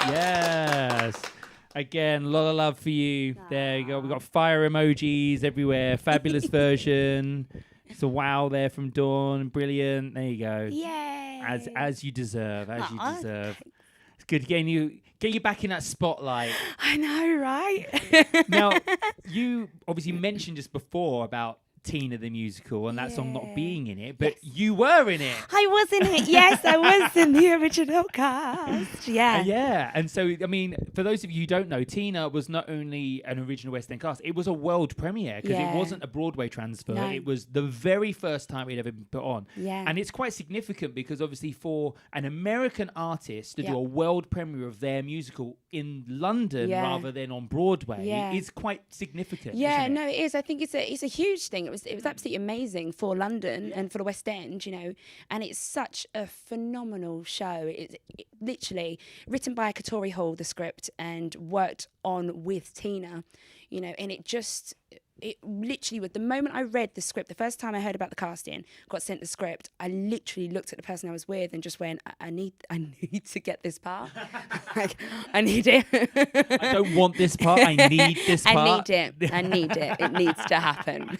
Yes. Again, a lot of love for you. There you go. We've got fire emojis everywhere. Fabulous version. It's a wow there from Dawn. Brilliant. There you go. Yay. As you deserve. As you Aw, deserve. It's good getting you back in that spotlight. I know, right? Now, you obviously mentioned just before about Tina the musical and that song not being in it, but you were in it. I was in it. Yes, I was in the original cast. Yeah. Yeah. And so, I mean, for those of you who don't know, Tina was not only an original West End cast, it was a world premiere because it wasn't a Broadway transfer. No. It was the very first time it had ever been put on. Yeah. And it's quite significant because obviously for an American artist to do a world premiere of their musical in London rather than on Broadway is quite significant. Yeah, isn't it? no, it is. I think it's a huge thing. It was absolutely amazing for London and for the West End, you know. And it's such a phenomenal show. It literally written by Katori Hall, the script, and worked on with Tina, you know. And it literally, with the moment I read the script, the first time I heard about the casting, got sent the script, I literally looked at the person I was with and just went, I need to get this part. Like, I need it. I don't want this part. I need this part. I need it. It needs to happen.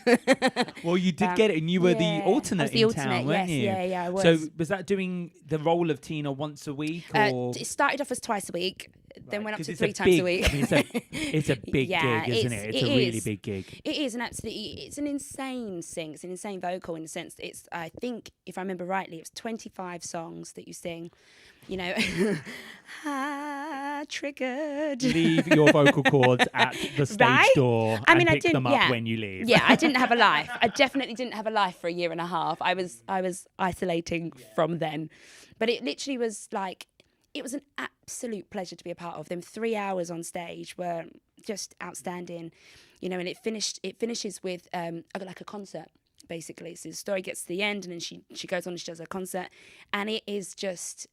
Well, you did get it, and you were the alternate I was the in alternate, town, weren't you? Yeah, I was. So was that doing the role of Tina once a week, or it started off as twice a week, then went up 'Cause to it's 3 times a big- week. I mean, it's a big Yeah, gig, isn't it? It's a really big gig. It is, and absolutely, it's an insane sing. It's an insane vocal in the sense that it's, I think, if I remember rightly, it's 25 songs that you sing. You know, triggered. Leave your vocal cords at the stage Right? door I mean, and I pick didn't- them up yeah. when you leave. Yeah, I didn't have a life. I definitely didn't have a life for a year and a half. I was isolating from then. But it literally was like, it was an absolute pleasure to be a part of. Them 3 hours on stage were just outstanding, you know. And it finishes with like a concert, basically. So the story gets to the end, and then she goes on and she does her concert, and it's just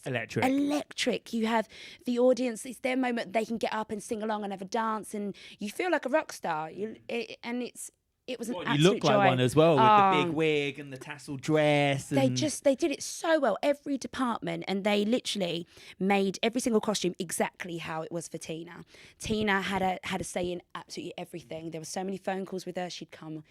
electric. You have the audience, it's their moment, they can get up and sing along and have a dance, and you feel like a rock star. It was an absolute You look joy. like one as well, with the big wig and the tassel dress. They And did it so well, every department, and they literally made every single costume exactly how it was for Tina. Tina had a say in absolutely everything. There were so many phone calls with her. She'd come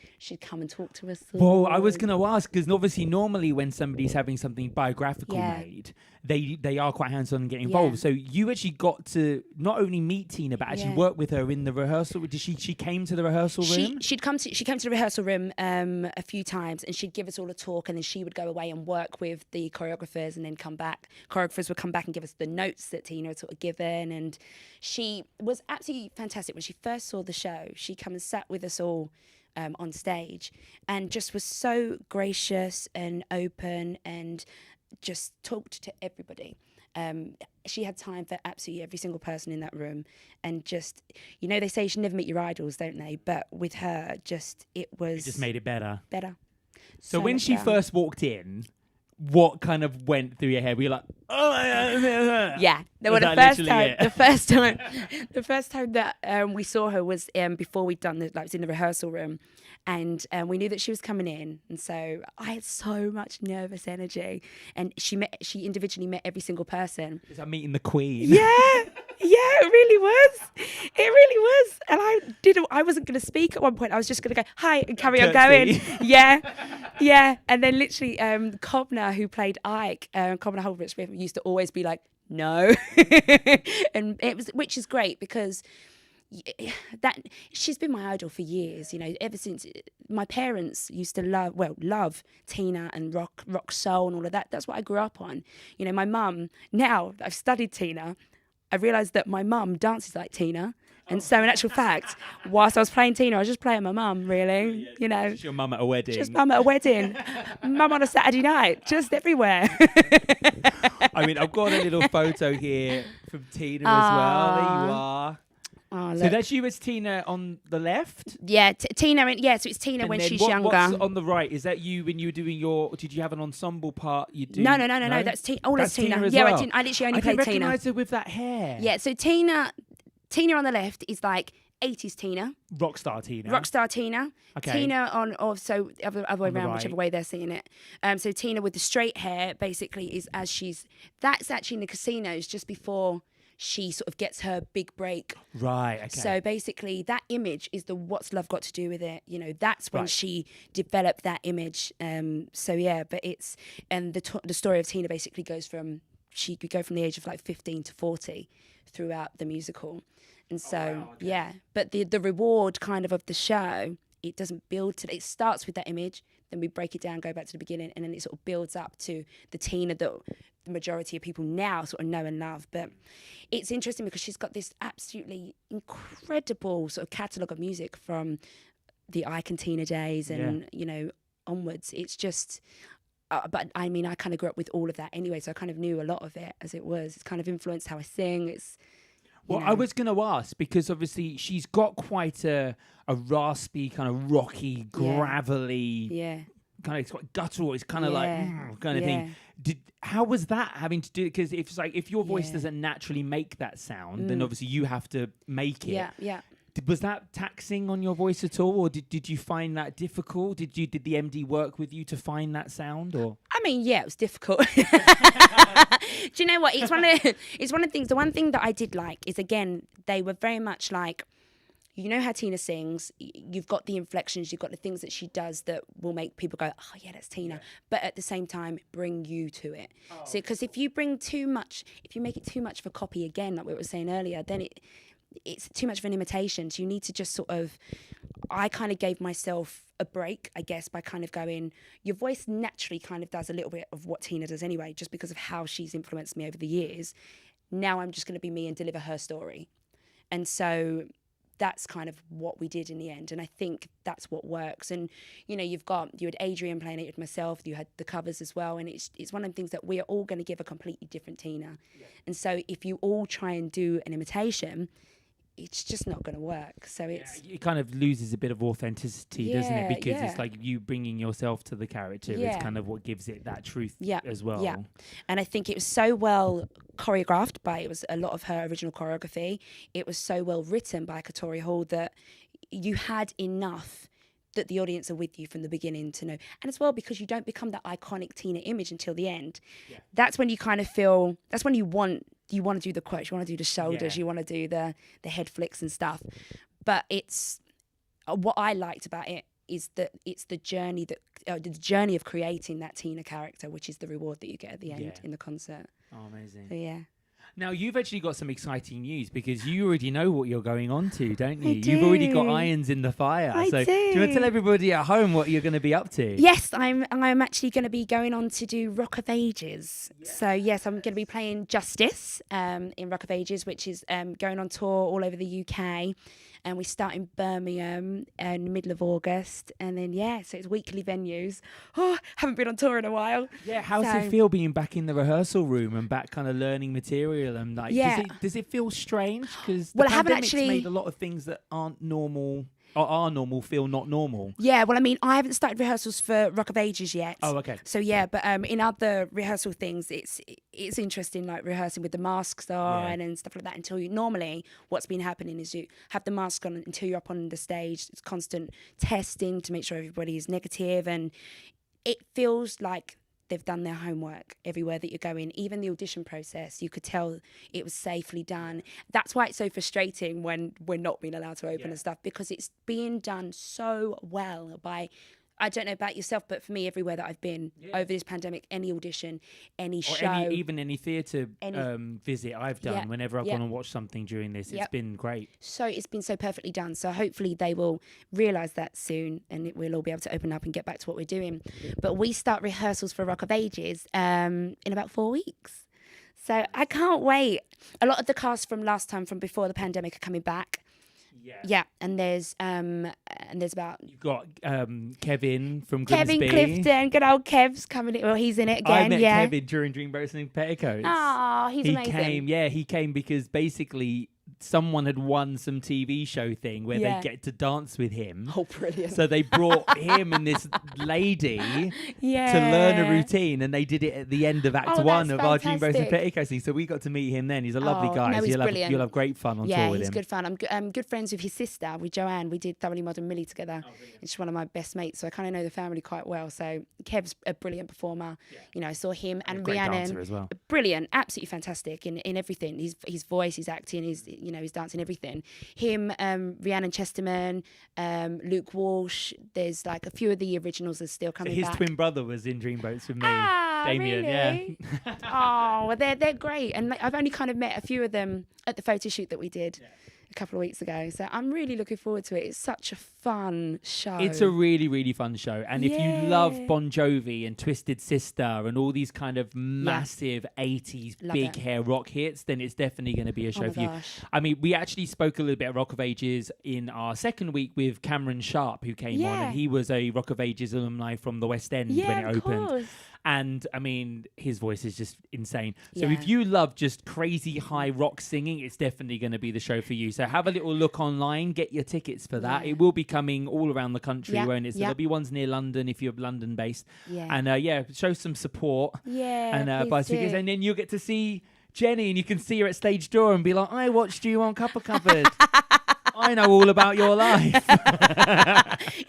and talk to us. Well, I was going to ask, because obviously normally when somebody's having something biographical made, they are quite hands-on and get involved. Yeah. So you actually got to not only meet Tina, but actually work with her in the rehearsal. Did she came to the rehearsal room? She came to the rehearsal room a few times, and she'd give us all a talk, and then she would go away and work with the choreographers, and then come back. Choreographers would come back and give us the notes that Tina had sort of given, and she was absolutely fantastic. When she first saw the show, she came and sat with us all on stage, and just was so gracious and open, and just talked to everybody. She had time for absolutely every single person in that room, and just, you know, they say you should never meet your idols, don't they? But with her, it just made it better. So when much she better. first walked in, what kind of went through your head? Were you like, oh my God? Yeah, Was the that literally it? the first time that we saw her was before we'd done it was in the rehearsal room, and we knew that she was coming in, and so I had so much nervous energy, and she individually met every single person. Is that meeting the Queen? Yeah, it really was, and I wasn't going to speak at one point. I was just going to go hi and carry on going. Yeah, and then literally Cobner, who played Ike, Cobner Holbrook, used to always be like, no. And it was, which is great because, that she's been my idol for years, you know, ever since my parents used to love Tina and rock soul and all of that. That's what I grew up on. You know, my mum, now that I've studied Tina, I realised that my mum dances like Tina. And so in actual fact, whilst I was playing Tina, I was just playing my mum, really, you know. Just your mum at a wedding. Just mum at a wedding. Mum on a Saturday night, just everywhere. I mean, I've got a little photo here from Tina as well. There you are. Oh, So that's you as Tina on the left? Yeah, Tina. So it's Tina And when then she's what's younger. on the right? Is that you when you were doing did you have an ensemble part? You do? No. That's Tina. Oh, that's Tina. As Yeah, well. I literally only I played didn't Tina. recognise her with that hair. Yeah, so Tina on the left is like 80s Tina. Rockstar Tina. Rockstar Tina. Okay. Tina other way around, right. whichever way they're seeing it. So Tina with the straight hair basically is that's actually in the casinos just before she sort of gets her big break. Right, okay. So basically that image is the What's Love Got to Do with It? You know, that's when Right. she developed that image. So yeah, but it's, and the story of Tina basically goes from, she could go from the age of like 15 to 40 throughout the musical. And so, wow, okay. yeah, but the reward kind of the show, it doesn't build to, it starts with that image, then we break it down, go back to the beginning, and then it sort of builds up to the Tina that the majority of people now sort of know and love. But it's interesting because she's got this absolutely incredible sort of catalogue of music from the Icon Tina days and, you know, onwards. It's just... but I mean, I kind of grew up with all of that anyway, so I kind of knew a lot of it as it was. It's kind of influenced how I sing. It's... Well, I was going to ask, because obviously she's got quite a raspy, kind of rocky, gravelly, kind of, it's quite guttural. It's kind of like kind of thing. How was that having to do? Because if it's like if your voice doesn't naturally make that sound, then obviously you have to make it. Yeah. Was that taxing on your voice at all, or did you find that difficult? Did the MD work with you to find that sound, or? I mean, yeah, it was difficult. Do you know what? It's one of the things. The one thing that I did like is, again, they were very much like, you know how Tina sings. You've got the inflections. You've got the things that she does that will make people go, oh yeah, that's Tina. But at the same time, bring you to it. So because if you bring too much, if you make it too much of a copy, again, like we were saying earlier, then it's too much of an imitation. So you need to just sort of, I kind of gave myself a break, I guess, by kind of going, your voice naturally kind of does a little bit of what Tina does anyway, just because of how she's influenced me over the years. Now I'm just going to be me and deliver her story. And so that's kind of what we did in the end. And I think that's what works. And, you know, you had Adrian playing it with myself, you had the covers as well. And it's one of the things that we are all going to give a completely different Tina. Yeah. And so if you all try and do an imitation, it's just not going to work. So it kind of loses a bit of authenticity, doesn't it? Because it's like you bringing yourself to the character is kind of what gives it that truth as well. Yeah, and I think it was so well choreographed it was a lot of her original choreography. It was so well written by Katori Hall that you had enough that the audience are with you from the beginning to know. And as well, because you don't become that iconic Tina image until the end. Yeah. That's when you kind of feel, that's when you want to do the quotes, you want to do the shoulders, you want to do the head flicks and stuff. But it's, what I liked about it is that it's the journey of creating that Tina character, which is the reward that you get at the end in the concert. Oh, amazing. So, yeah. Now, you've actually got some exciting news because you already know what you're going on to, don't you? I do. You've already got irons in the fire. I do do. You want to tell everybody at home what you're going to be up to? Yes, I'm actually going to be going on to do Rock of Ages. Yes. So, yes, I'm going to be playing Justice in Rock of Ages, which is going on tour all over the UK. And we start in Birmingham in the middle of August. And then, so it's weekly venues. Oh, haven't been on tour in a while. Yeah, how's it feel being back in the rehearsal room and back kind of learning material? And like, does it feel strange? Because the pandemic's made a lot of things that aren't normal or are normal feel not normal. Yeah, well, I mean, I haven't started rehearsals for Rock of Ages yet. Oh, okay. So, but in other rehearsal things, it's interesting, like rehearsing with the masks on and stuff like that. Normally, what's been happening is you have the mask on until you're up on the stage. It's constant testing to make sure everybody is negative, and it feels like they've done their homework everywhere that you're going. Even the audition process, you could tell it was safely done. That's why it's so frustrating when we're not being allowed to open and stuff, because it's being done so well by I don't know about yourself, but for me, everywhere that I've been over this pandemic, any audition, any or show, even any theatre visit I've done, whenever I've gone and watched something during this, it's been great. So it's been so perfectly done. So hopefully they will realise that soon, and we'll all be able to open up and get back to what we're doing. But we start rehearsals for Rock of Ages in about 4 weeks. So I can't wait. A lot of the cast from last time, from before the pandemic, are coming back. Yeah, and there's about... You've got Kevin from Grimsby. Kevin Clifton, good old Kev's coming in. Well, he's in it again, I met Kevin during Dreamboats and Petticoats. Oh, he's amazing. He came because basically someone had won some TV show thing where they get to dance with him. Oh, brilliant. So they brought him and this lady to learn a routine, and they did it at the end of Act 1 of our Dreamboats and Petticoats thing. So we got to meet him then. He's a lovely guy. No, he's brilliant. You'll have great fun on tour with him. Yeah, he's good fun. I'm good friends with his sister, with Joanne. We did Thoroughly Modern Millie together. And she's one of my best mates, so I kind of know the family quite well. So Kev's a brilliant performer. You know, I saw him and Rhiannon. As well. Brilliant, absolutely fantastic in everything. His voice, his acting, his dancing, everything. Him, Rhiannon Chesterman, Luke Walsh. There's like a few of the originals are still coming back. His twin brother was in Dreamboats with me. Damien, really? Yeah. Oh, well, they're great, and I've only kind of met a few of them at the photo shoot that we did a couple of weeks ago. So I'm really looking forward to it. It's such a fun show. It's a really, really fun show. And if you love Bon Jovi and Twisted Sister and all these kind of massive 80s big hair rock hits, then it's definitely going to be a show for you. I mean, we actually spoke a little bit at Rock of Ages in our second week with Cameron Sharp, who came on, and he was a Rock of Ages alumni from the West End when it opened. Course. And I mean, his voice is just insane. So if you love just crazy high rock singing, it's definitely going to be the show for you. So have a little look online, get your tickets for that. It will be coming all around the country, won't it? So there'll be ones near London if you're London based. And show some support. And buy tickets. And then you'll get to see Jenny, and you can see her at stage door and be like, I watched you on Cuppa Cupboard. I know all about your life.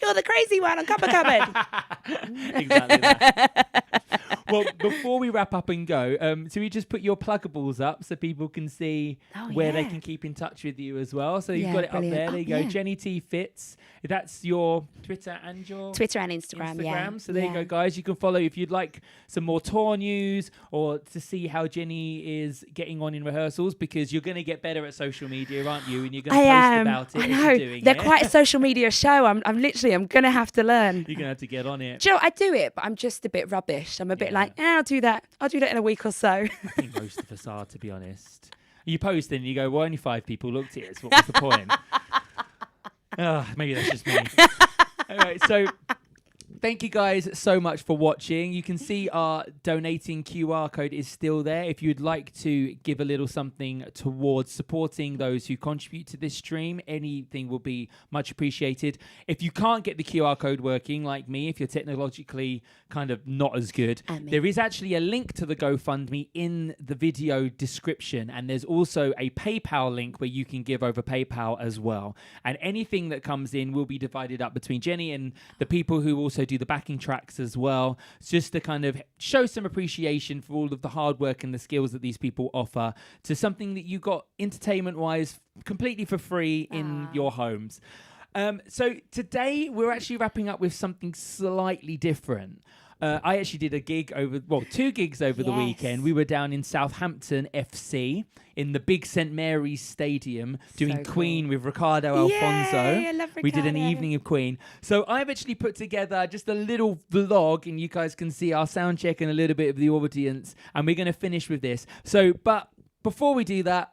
You're the crazy one on Cuppa Cupboard. Exactly that. Well, before we wrap up and go, so we just put your pluggables up so people can see where they can keep in touch with you as well. So you've got it up there. There you go. Jenny T Fitz. That's your Twitter and your... Twitter and Instagram. So there you go, guys. You can follow if you'd like some more tour news or to see how Jenny is getting on in rehearsals, because you're going to get better at social media, aren't you? And you're going to post about it. I know. They're quite a social media show. I'm going to have to learn. You're going to have to get on it. Do you know, I do it, but I'm just a bit rubbish. I'm a bit like, I'll do that. I'll do that in a week or so. I think most of us are, to be honest. You post and you go, well, only 5 people looked at it. So what was the point? Maybe that's just me. All right, so thank you guys so much for watching. You can see our donating QR code is still there. If you'd like to give a little something towards supporting those who contribute to this stream, anything will be much appreciated. If you can't get the QR code working, like me, if you're technologically kind of not as good, there is actually a link to the GoFundMe in the video description, and there's also a PayPal link where you can give over PayPal as well. And anything that comes in will be divided up between Jenny and the people who also do the backing tracks as well. It's just to kind of show some appreciation for all of the hard work and the skills that these people offer to something that you got entertainment-wise completely for free in your homes. So today we're actually wrapping up with something slightly different. I actually did 2 gigs over the weekend. We were down in Southampton FC in the big St Mary's Stadium doing Queen with Ricardo Alfonso. I love Ricardo. We did an evening of Queen. So I've actually put together just a little vlog, and you guys can see our sound check and a little bit of the audience, and we're going to finish with this. But before we do that,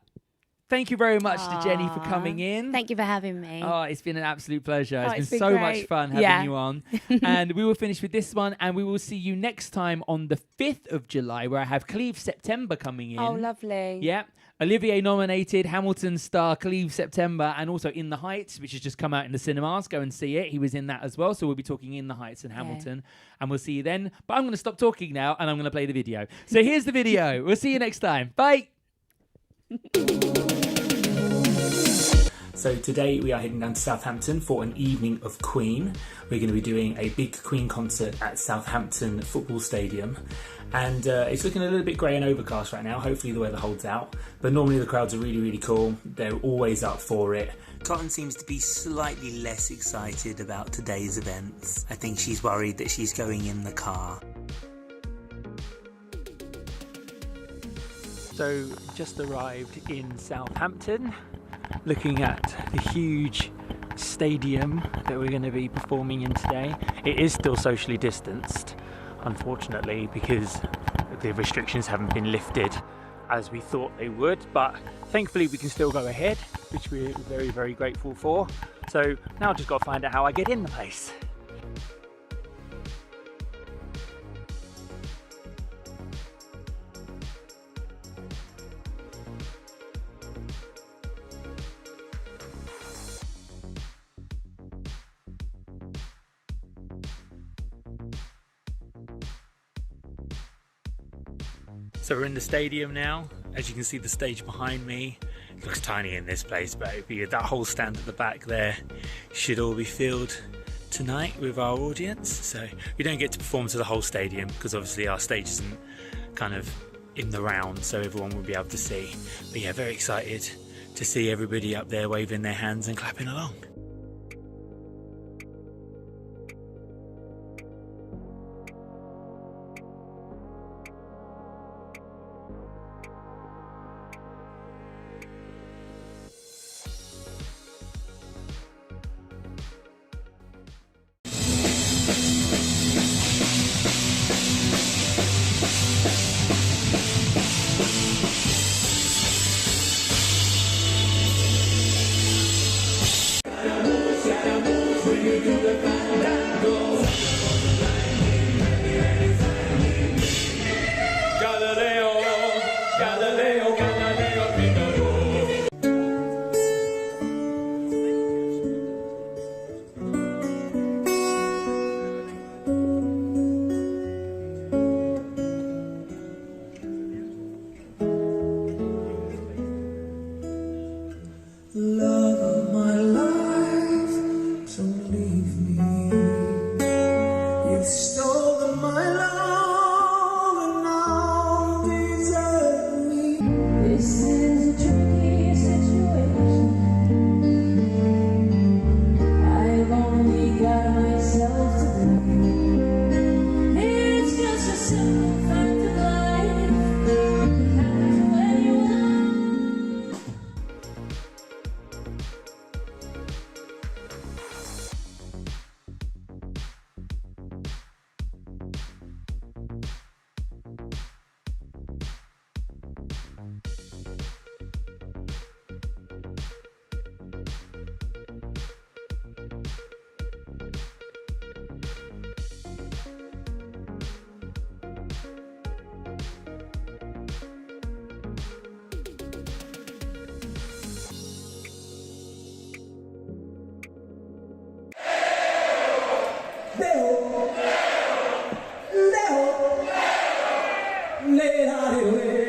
thank you very much to Jenny for coming in. Thank you for having me. Oh, it's been an absolute pleasure. It's been so great. much fun having you on. And we will finish with this one, and we will see you next time on the 5th of July, where I have Cleve September coming in. Oh, lovely. Yeah. Olivier nominated Hamilton star Cleve September, and also In the Heights, which has just come out in the cinemas. Go and see it. He was in that as well. So we'll be talking In the Heights and Hamilton, and we'll see you then. But I'm going to stop talking now, and I'm going to play the video. So here's the video. We'll see you next time. Bye. So today we are heading down to Southampton for an evening of Queen. We're going to be doing a big Queen concert at Southampton Football Stadium. And it's looking a little bit grey and overcast right now. Hopefully the weather holds out. But normally the crowds are really, really cool. They're always up for it. Cotton seems to be slightly less excited about today's events. I think she's worried that she's going in the car. So just arrived in Southampton, looking at the huge stadium that we're going to be performing in today. It is still socially distanced, unfortunately, because the restrictions haven't been lifted as we thought they would, but thankfully we can still go ahead, which we're very, very grateful for. So now I've just got to find out how I get in the place. So we're in the stadium now. As you can see, the stage behind me, it looks tiny in this place, but that whole stand at the back there should all be filled tonight with our audience. So we don't get to perform to the whole stadium because obviously our stage isn't kind of in the round, so everyone will be able to see. But yeah, very excited to see everybody up there waving their hands and clapping along. Love of my life, don't leave me. You've stolen my love and now desert me. This is a tricky situation. I've only got myself to blame. It's just a simple fact of life. It happens when you want. Leo, Leo, Leo, Leo.